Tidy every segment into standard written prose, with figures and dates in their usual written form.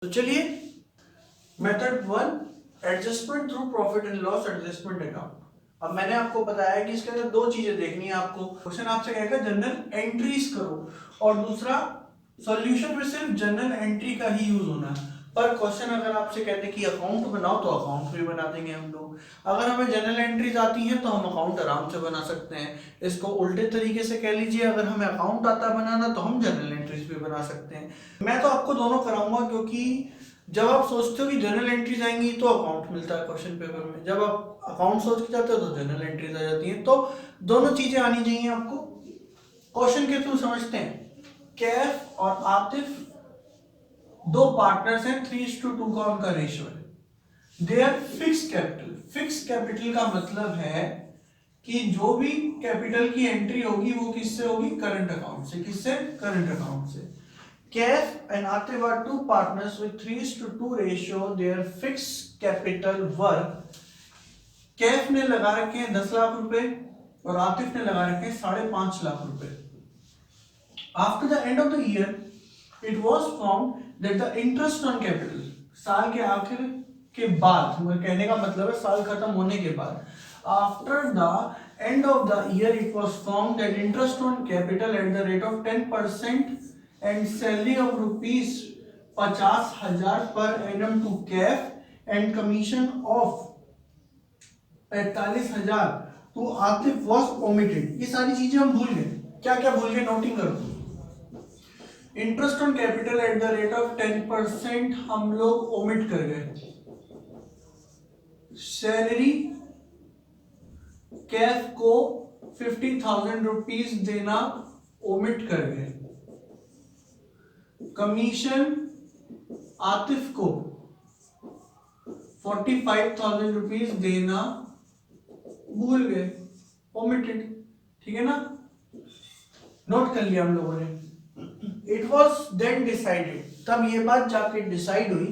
तो चलिए method 1 adjustment through profit and loss adjustment account. अब मैंने आपको बताया कि इसके अंदर दो चीजें देखनी है आपको। क्वेश्चन आपसे कहेगा जनरल एंट्रीज करो और दूसरा सॉल्यूशन में सिर्फ जनरल एंट्री का ही यूज होना है। पर क्वेश्चन अगर आपसे कहते हैं कि अकाउंट बनाओ तो अकाउंट भी बना देंगे हम लोग। अगर हमें जनरल एंट्रीज आती हैं तो हम अकाउंट आराम से बना सकते हैं। इसको उल्टे तरीके से कह लीजिए, अगर हमें अकाउंट आता है बनाना तो हम जनरल एंट्रीज भी बना सकते हैं। मैं तो आपको दोनों कराऊंगा, क्योंकि जब आप सोचते हो कि जनरल एंट्रीज आएंगी तो अकाउंट मिलता है क्वेश्चन पेपर में, जब आप अकाउंट सोच के जाते हो तो जनरल एंट्रीज आ जाती हैं। तो दोनों चीजें आनी चाहिए आपको। क्वेश्चन के थ्रू समझते हैं। कैफ और आतिफ दो पार्टनर्स हैं, 3:2 का उनका रेशियो है। They are fix capital. Fix capital का मतलब है कि जो भी कैपिटल की एंट्री होगी वो किससे होगी? करंट अकाउंट से। किससे? करंट अकाउंट से। Kef and Atif are two partners with 3:2 ratio. Their fixed capital worth, Kaif ने लगा रखे हैं 10 लाख रुपए और आतिफ ने लगा रखे हैं 5.5 लाख रुपए। After the end of the year, it was found that the interest on capital, साल के आखिर के बाद, कहने का मतलब है साल खत्म होने के बाद, after the end of the year it was found that interest on capital at the rate of 10% and salary of rupees 50,000 per annum to CAF and commission of 45,000 to Atif was omitted। ये सारी चीजें हम भूल गए। क्या क्या भूल गए? नोटिंग करो। Interest on capital at the rate of 10% हम लोग ओमिट कर गए। सैलरी कैफ को 50,000 रुपीज देना ओमिट कर गए। कमीशन आतिफ को 45,000 रुपीज देना भूल गए, ओमिटेड। ठीक है ना? नोट कर लिया हम लोगों ने। इट वॉज देन डिसाइडेड, तब ये बात जाके डिसाइड हुई,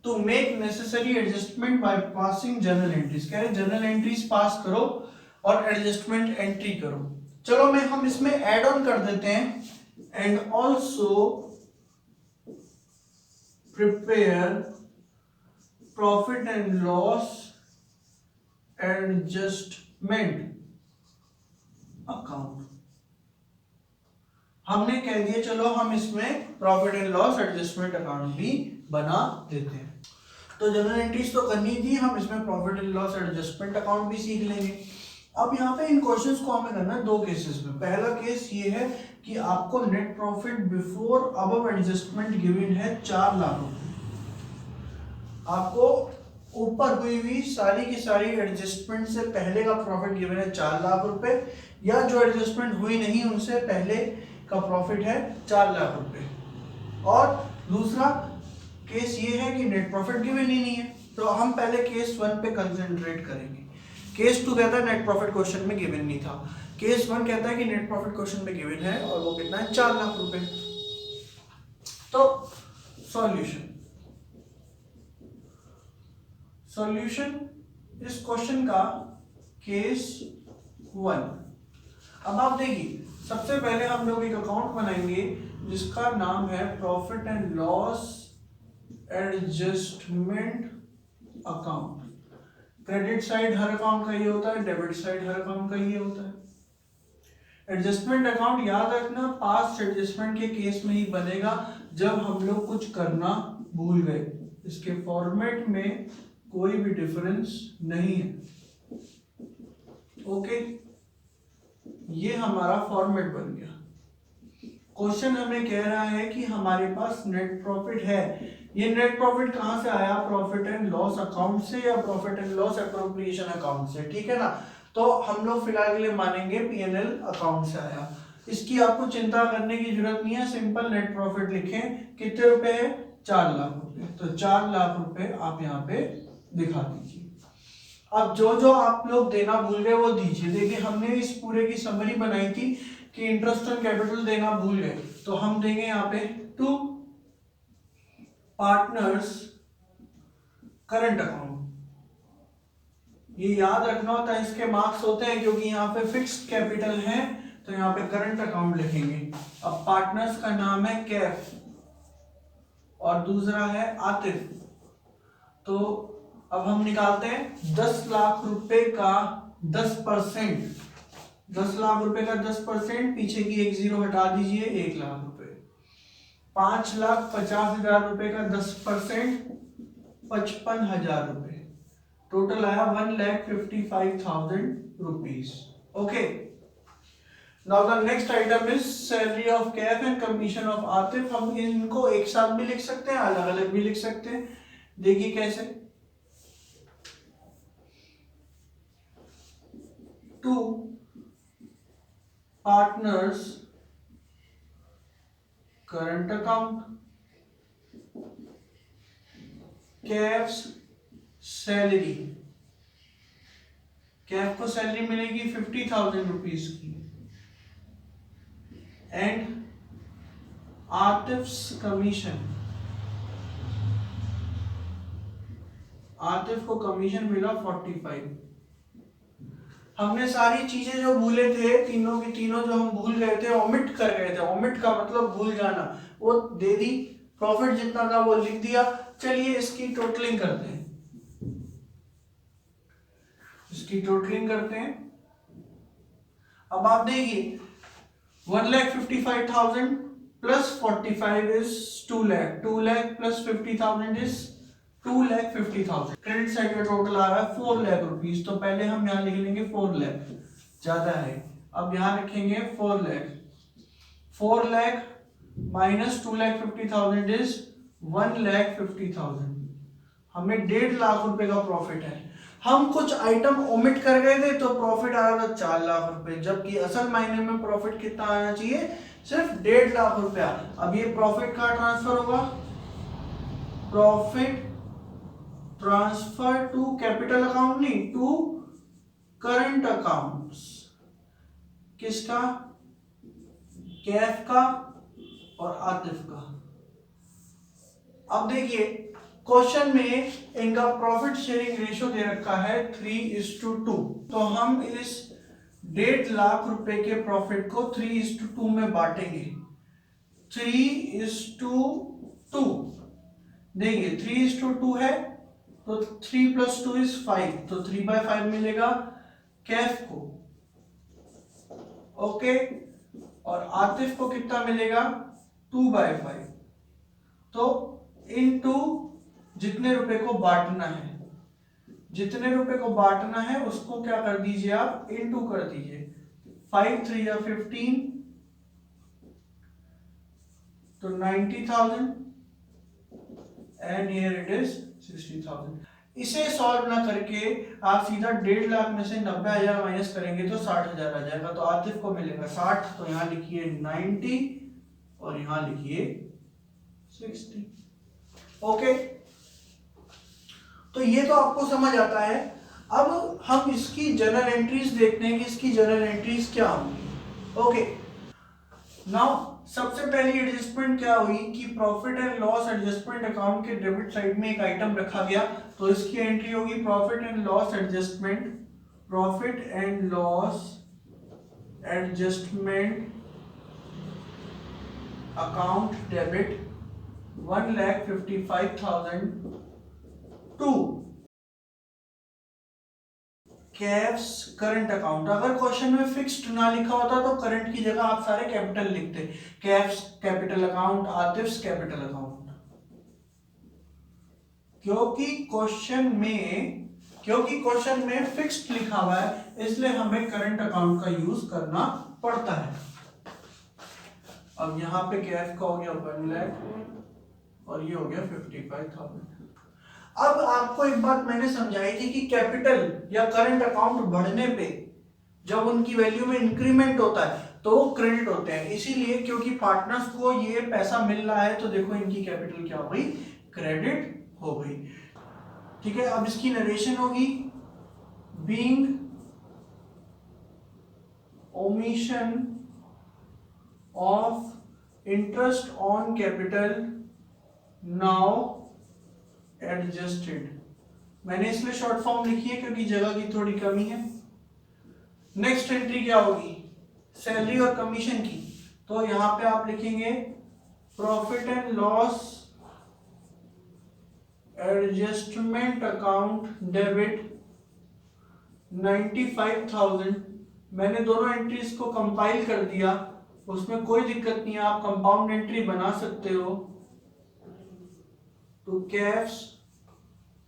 to make necessary adjustment by passing journal entries. कह रहे जनरल एंट्रीज पास करो और एडजस्टमेंट एंट्री करो। चलो मैं हम इसमें ऐड ऑन कर देते हैं, and also prepare profit and loss adjustment account. हमने कह दिया चलो हम इसमें profit and loss adjustment account भी बना देते हैं। तो जनरल एंट्रीज तो करनी थी, हम इसमें profit and loss adjustment account भी सीख लेंगे। अब यहाँ पे इन क्वेश्चंस को हमें करना है दो केसेस में। पहला केस ये है कि आपको net profit before above adjustment given है 4 लाख रुपए। आपको ऊपर हुई हुई सारी की सारी एडजस्टमेंट से पहले का प्रॉफिट गिवन है 4 लाख रुपए, या जो एडजस्टमेंट हुई नहीं उनसे पहले का प्रॉफिट है 4 लाख रुपए। और दूसरा केस ये है कि नेट प्रॉफिट गिवन ही नहीं है, तो हम पहले केस 1 पे कंसंट्रेट करेंगे। केस 2 कहता है नेट प्रॉफिट क्वेश्चन में गिवन नहीं था। केस 1 कहता है कि नेट प्रॉफिट क्वेश्चन में गिवन है और वो कितना है? 4 लाख रुपए। तो सॉल्यूशन इस क्वेश्चन का केस 1। अब आप देखिए, सबसे पहले हम लोग एक अकाउंट बनाएंगे जिसका नाम है profit and loss adjustment account. Credit side her account का ये होता है, डेबिट साइड हर अकाउंट का ये होता है। एडजस्टमेंट अकाउंट याद रखना पास्ट एडजस्टमेंट के केस में ही बनेगा जब हम लोग कुछ करना भूल गए। इसके फॉर्मेट में कोई भी डिफरेंस नहीं है। ओके, ये हमारा फॉर्मेट बन गया। क्वेश्चन हमें कह रहा है कि हमारे पास नेट प्रॉफिट है। ये नेट प्रॉफिट कहां से आया? प्रॉफिट एंड लॉस अकाउंट से या profit and loss appropriation account से। ठीक है ना? तो हम लोग फिलहाल के लिए मानेंगे पीएनएल अकाउंट से आया। इसकी आपको चिंता करने की जरूरत नहीं है, सिंपल नेट प्रॉफिट लिखें। कितने रुपए है? 4 लाख रुपए। तो 4 लाख रुपए आप यहाँ पे दिखा दीजिए। अब जो जो आप लोग देना भूल गए वो दीजिए। देखिए हमने इस पूरे की समरी बनाई थी कि इंटरेस्ट ऑन कैपिटल देना भूल गए, तो हम देंगे यहाँ पे टू पार्टनर्स करंट अकाउंट। ये याद रखना होता है, इसके मार्क्स होते हैं, क्योंकि यहाँ पे फिक्स्ड कैपिटल है तो यहाँ पे करंट अकाउंट लिखेंगे। अब पार्टनर्स का नाम है कैफ और दूसरा है आतिफ। तो अब हम निकालते हैं 10 लाख रुपए का 10%। 10 लाख रुपए का 10%, पीछे की एक जीरो हटा दीजिए, 1 लाख रुपए। 5,50,000 रुपए का 10%, 55,000 रुपए। टोटल आया 1,55,000 rupees. Okay, now the next item is salary of Kaif and commission of Atif. हम इनको एक साथ भी लिख सकते हैं, अलग अलग भी लिख सकते हैं। देखिए कैसे। Two partners current account, Kaif's salary. Kaif को सैलरी मिलेगी 50,000 रुपीज की, एंड आतिफ्स कमीशन, आतिफ को कमीशन मिला 45। हमने सारी चीजें जो भूले थे, तीनों की तीनों जो हम भूल गए थे, ओमिट कर गए थे। ओमिट का मतलब भूल जाना, वो दे दी। प्रॉफिट जितना था वो लिख दिया। चलिए इसकी टोटलिंग करते हैं, इसकी टोटलिंग करते हैं। अब आप देखिए 1,55,000 plus 45 is 2 lakh, 2 lakh plus 50,000 is 2,50,000। Credit side का टोटल आ रहा है 4 लाख रुपीज। तो पहले हम यहाँ लिख लेंगे 4 लाख, ज्यादा है। अब यहाँ लिखेंगे 4 लाख। 4 lakh minus 2,50,000 is 1,50,000। हमें 1.5 लाख रुपए का प्रॉफिट है। हम कुछ आइटम ओमिट कर गए थे तो प्रॉफिट आ रहा था 4 लाख रुपए, जबकि असल मायने में प्रॉफिट कितना आना चाहिए, सिर्फ 1.5 लाख रुपया। अब ये प्रॉफिट का ट्रांसफर होगा, profit transfer to capital account, नहीं टू करंट अकाउंट्स। किसका? कैफ का और आतिफ का। अब देखिए क्वेश्चन में इनका प्रॉफिट शेयरिंग रेशियो दे रखा है 3:2। तो हम इस 1.5 लाख रुपए के प्रॉफिट को 3:2 में बांटेंगे। 3:2 देखिए 3:2 है तो 3 + 2 = 5, तो 3/5 मिलेगा कैफ को। ओके, और आतिफ को कितना मिलेगा? 2/5। तो इनटू जितने रुपए को बांटना है, जितने रुपए को बांटना है उसको क्या कर दीजिए आप, इनटू कर दीजिए। 5 × 3 = 15, तो 90,000 एंड हियर इट इज 60,000। इसे सॉल्व ना करके आप सीधा 1.5 लाख में से 90,000 माइनस करेंगे तो 60,000 आ जाएगा। तो आतिफ को मिलेगा 60, तो यहां लिखिए 90 और यहां लिखिए 60। ओके, तो ये तो आपको समझ आता है। अब हम इसकी जर्नल एंट्रीज देखते हैं कि इसकी जर्नल एंट्रीज क्या होंगी। ओके, नाउ सबसे पहली एडजस्टमेंट क्या हुई कि profit and loss adjustment account के डेबिट साइड में एक आइटम रखा गया, तो इसकी एंट्री होगी profit and loss adjustment, profit and loss adjustment account debit 1,55,000 to Kaif's current account. अगर क्वेश्चन में फिक्स्ड ना लिखा होता तो करंट की जगह आप सारे कैपिटल लिखते, कैफ्स कैपिटल अकाउंट, आतिफ्स कैपिटल अकाउंट। क्योंकि क्वेश्चन में फिक्स्ड लिखा हुआ है, इसलिए हमें करंट अकाउंट का यूज करना पड़ता है। अब यहां पे कैफ का हो गया 1 लाख और ये हो गया 55,000। अब आपको एक बात मैंने समझाई थी कि कैपिटल या करंट अकाउंट बढ़ने पे जब उनकी वैल्यू में इंक्रीमेंट होता है तो वो क्रेडिट होते हैं। इसीलिए क्योंकि पार्टनर्स को ये पैसा मिल रहा है तो देखो इनकी कैपिटल क्या हो गई, क्रेडिट हो गई। ठीक है, अब इसकी नरेशन होगी, being omission of interest on capital now adjusted. मैंने इसलिए शॉर्ट फॉर्म लिखी है क्योंकि जगह की थोड़ी कमी है। नेक्स्ट एंट्री क्या होगी, सैलरी और कमीशन की। तो यहां पे आप लिखेंगे profit and loss adjustment account debit 95,000। मैंने दोनों एंट्रीज को कंपाइल कर दिया, उसमें कोई दिक्कत नहीं है, आप कंपाउंड एंट्री बना सकते हो। तो कैफ्स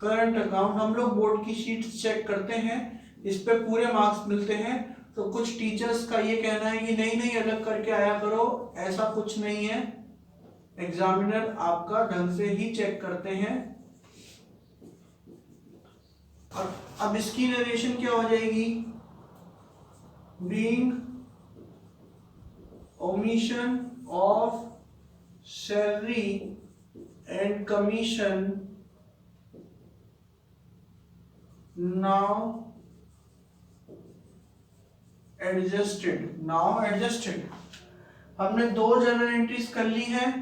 करंट अकाउंट, हम लोग बोर्ड की शीट्स चेक करते हैं, इस पे पूरे मार्क्स मिलते हैं। तो कुछ टीचर्स का ये कहना है कि नहीं नहीं अलग करके आया करो, ऐसा कुछ नहीं है, एग्जामिनर आपका ढंग से ही चेक करते हैं। और अब इसकी नरेशन क्या हो जाएगी, being omission of salary and commission now adjusted। हमने दो जर्नल एंट्रीज कर ली हैं,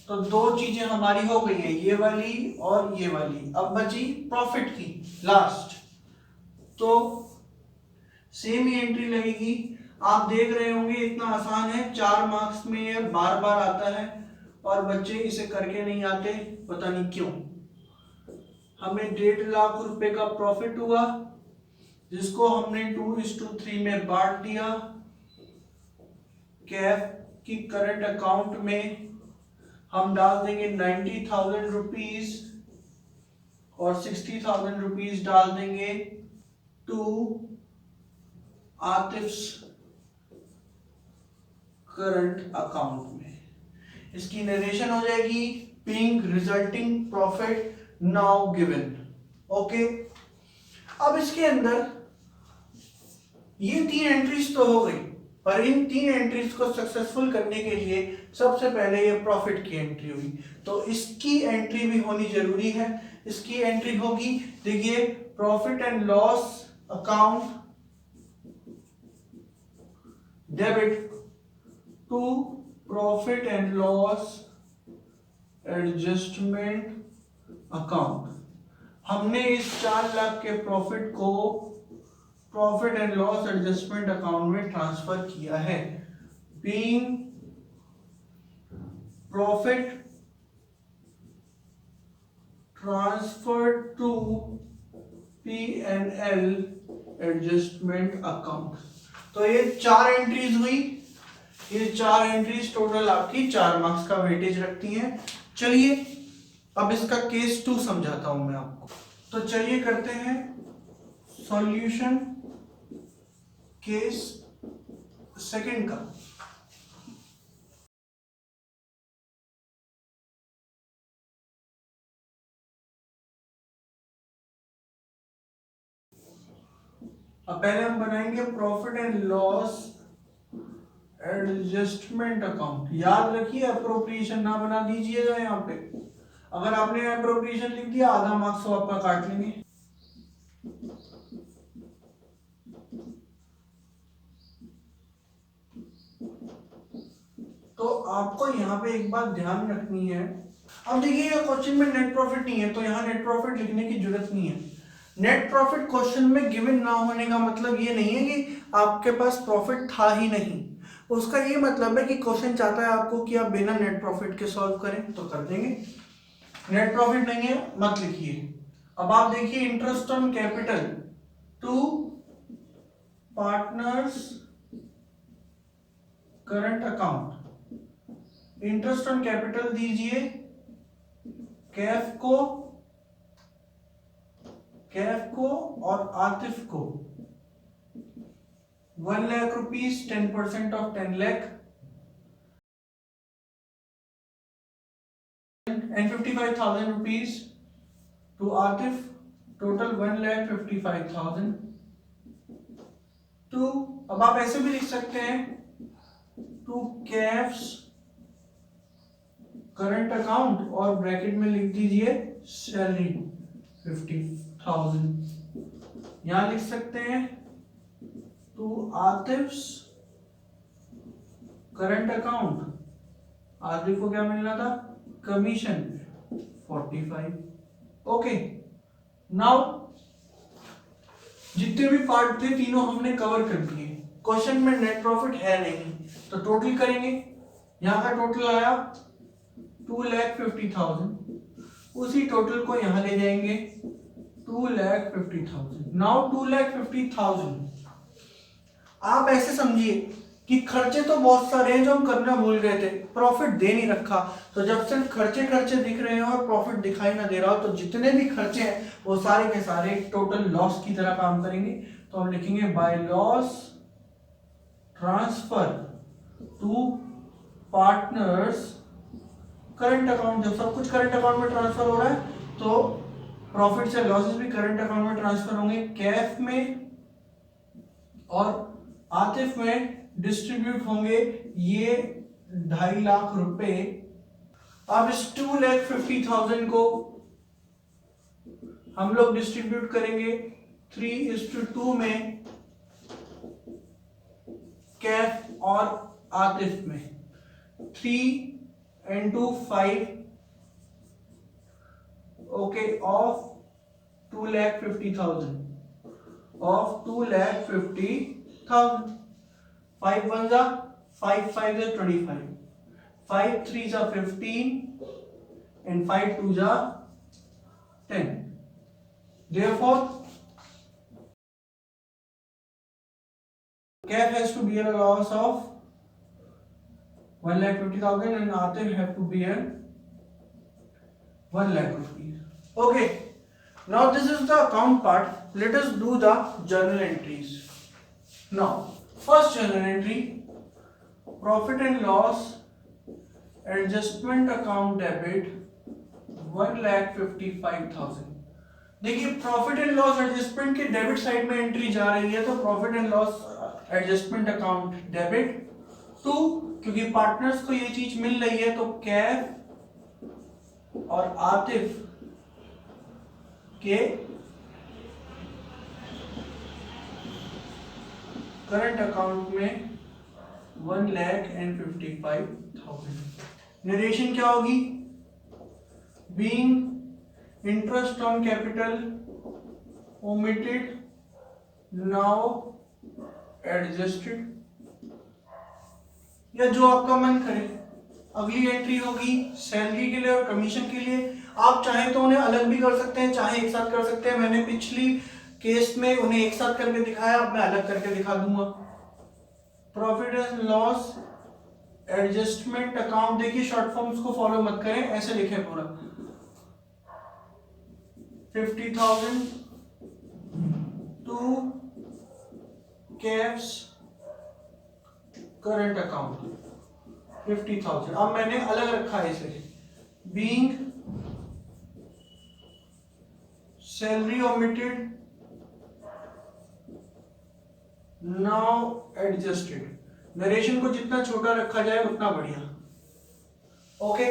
तो दो चीजें हमारी हो गई है, ये वाली और ये वाली। अब बची प्रॉफिट की लास्ट, तो सेम ही एंट्री लगेगी। आप देख रहे होंगे इतना आसान है, 4 मार्क्स में ये बार बार आता है और बच्चे इसे करके नहीं आते, पता नहीं क्यों। हमें 1.5 लाख रुपए का प्रॉफिट हुआ, जिसको हमने 2:3 में बांट दिया। कैफ की करंट अकाउंट में हम डाल देंगे 90,000 रुपीज और 60,000 रुपीज डाल देंगे टू आतिफ्स करंट अकाउंट में। इसकी नरेशन हो जाएगी being resulting profit now given. Okay, अब इसके अंदर ये 3 एंट्रीज तो हो गई, पर इन 3 एंट्रीज को सक्सेसफुल करने के लिए सबसे पहले ये प्रॉफिट की एंट्री हुई, तो इसकी एंट्री भी होनी जरूरी है। इसकी एंट्री होगी, देखिए, profit and loss account debit to profit and loss adjustment account. हमने इस 4 लाख के प्रॉफिट को profit and loss adjustment account में ट्रांसफर किया है। Being profit transfer to P&L adjustment account. तो ये 4 एंट्रीज हुई, ये 4 एंट्रीज टोटल आपकी 4 मार्क्स का वेटेज रखती हैं। चलिए अब इसका केस 2 समझाता हूं मैं आपको। तो चलिए करते हैं सॉल्यूशन केस सेकंड का। अब पहले हम बनाएंगे profit and loss adjustment account. याद रखिए अप्रोप्रिएशन ना बना दीजिएगा यहाँ पे, अगर आपने अप्रोप्रिएशन लिख दिया आधा मार्क्स तो आपका काट लेंगे। तो आपको यहाँ पे एक बात ध्यान रखनी है। अब देखिए क्वेश्चन में नेट प्रॉफिट नहीं है, तो यहाँ नेट प्रॉफिट लिखने की जरूरत नहीं है। नेट प्रॉफिट क्वेश्चन में गिवन ना होने का मतलब ये नहीं है कि आपके पास प्रॉफिट था ही नहीं, उसका ये मतलब है कि क्वेश्चन चाहता है आपको कि आप बिना नेट प्रॉफिट के सॉल्व करें, तो कर देंगे। नेट प्रॉफिट नहीं है मत लिखिए। अब आप देखिए interest on capital to partners current account. Interest on capital दीजिए कैफ को और आतिफ को 1 lakh rupees, 10% of 10 lakh and 55,000 rupees to Atif, total 1,55,000 to, अब आप ऐसे भी लिख सकते हैं, टू कैफ्स करंट अकाउंट और ब्रैकेट में लिख दीजिए सैलरी 50,000। यहां लिख सकते हैं टू आतिफ्स करंट अकाउंट, आतिफ को क्या मिलना था, कमीशन 45। ओके, नाउ जितने भी पार्ट थे तीनों हमने कवर कर दिए। क्वेश्चन में नेट प्रॉफिट है नहीं, तो टोटल करेंगे। यहां का टोटल आया 2,50,000, उसी टोटल को यहां ले जाएंगे 2,50,000। नाउ 2,50,000 आप ऐसे समझिए कि खर्चे तो बहुत सारे हैं जो हम करना भूल गए थे, प्रॉफिट दे नहीं रखा। तो जब सिर्फ खर्चे खर्चे दिख रहे हैं और प्रॉफिट दिखाई ना दे रहा हो, तो जितने भी खर्चे हैं वो सारे के सारे टोटल लॉस की तरह काम करेंगे। तो हम लिखेंगे by loss transfer to partners current account. जब सब कुछ करंट अकाउंट में ट्रांसफर हो रहा है तो प्रॉफिट से लॉसेस भी करंट अकाउंट में ट्रांसफर होंगे, कैफ में और आतिफ में डिस्ट्रीब्यूट होंगे ये 2.5 लाख रुपए। अब इस 2,50,000 को हम लोग डिस्ट्रीब्यूट करेंगे 3:2 में कैफ और आतिफ में। 3 into 5 okay of 2,50,000 of 2,50,000। 5 1s are 5 5s are 25, 5 3s are 15 and 5 2s are 10। therefore CAF has to bear a loss of 1,50,000 and Atif have to bear 1 lakh rupees. Okay, now this is the account part. Let us do the journal entries. Now, first journal entry, profit and loss adjustment account debit 1,55,000। देखिए profit and loss adjustment के debit side में entry जा रही है, तो profit and loss adjustment account debit to, क्योंकि partners को ये चीज मिल रही है तो कैफ और आतिफ के करंट अकाउंट में 1,55,000। नरेशन क्या होगी? Being interest on capital omitted now adjusted, या जो आपका मन करे। अगली एंट्री होगी सैलरी के लिए और कमीशन के लिए। आप चाहे तो उन्हें अलग भी कर सकते हैं, चाहे एक साथ कर सकते हैं। मैंने पिछली केस में उन्हें एक साथ करके दिखाया, अब मैं अलग करके दिखा दूंगा। Profit and loss adjustment account, देखिए शॉर्ट फॉर्म्स को फॉलो मत करें, ऐसे लिखे पूरा। 50,000 टू कैफ्स करंट अकाउंट 50,000। अब मैंने अलग रखा है इसे, being salary omitted now adjusted. Narration को जितना छोटा रखा जाए उतना बढ़िया। Okay,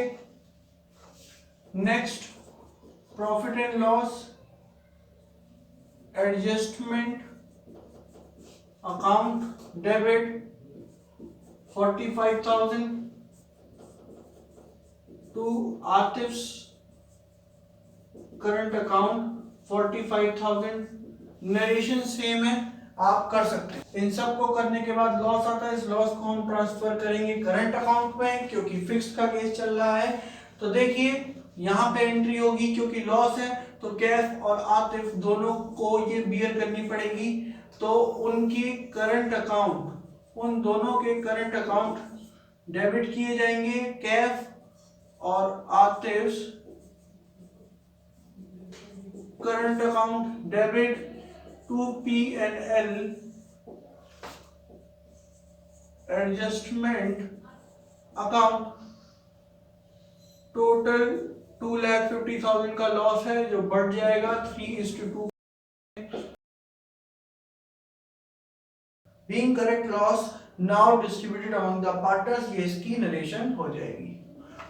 next profit and loss adjustment account debit 45,000 to Atif's current account 45,000। Narration same है, आप कर सकते हैं। इन सब को करने के बाद लॉस आता है, इस लॉस को हम ट्रांसफर करेंगे करंट अकाउंट में, क्योंकि फिक्स्ड का केस चल रहा है। तो देखिए यहाँ पे एंट्री होगी, क्योंकि लॉस है तो कैफ और आतिफ दोनों को ये बियर करनी पड़ेगी। तो उनकी करंट अकाउंट, उन दोनों के करंट अकाउंट डेबिट किए जाएंगे, कैफ और Atif current account debit to P&L adjustment account. Total 2,50,000 का लॉस है जो बढ़ जाएगा 3:2। Being correct loss now distributed among the partners, ये इसकी नरेशन हो जाएगी।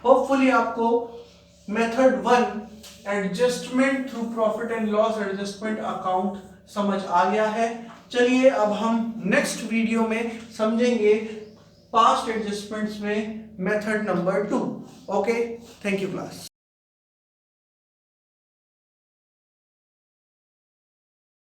होपफुली आपको method 1 adjustment through profit and loss adjustment account समझ आ गया है। चलिए अब हम नेक्स्ट वीडियो में समझेंगे पास्ट एडजस्टमेंट्स में method number 2। Okay, thank you class.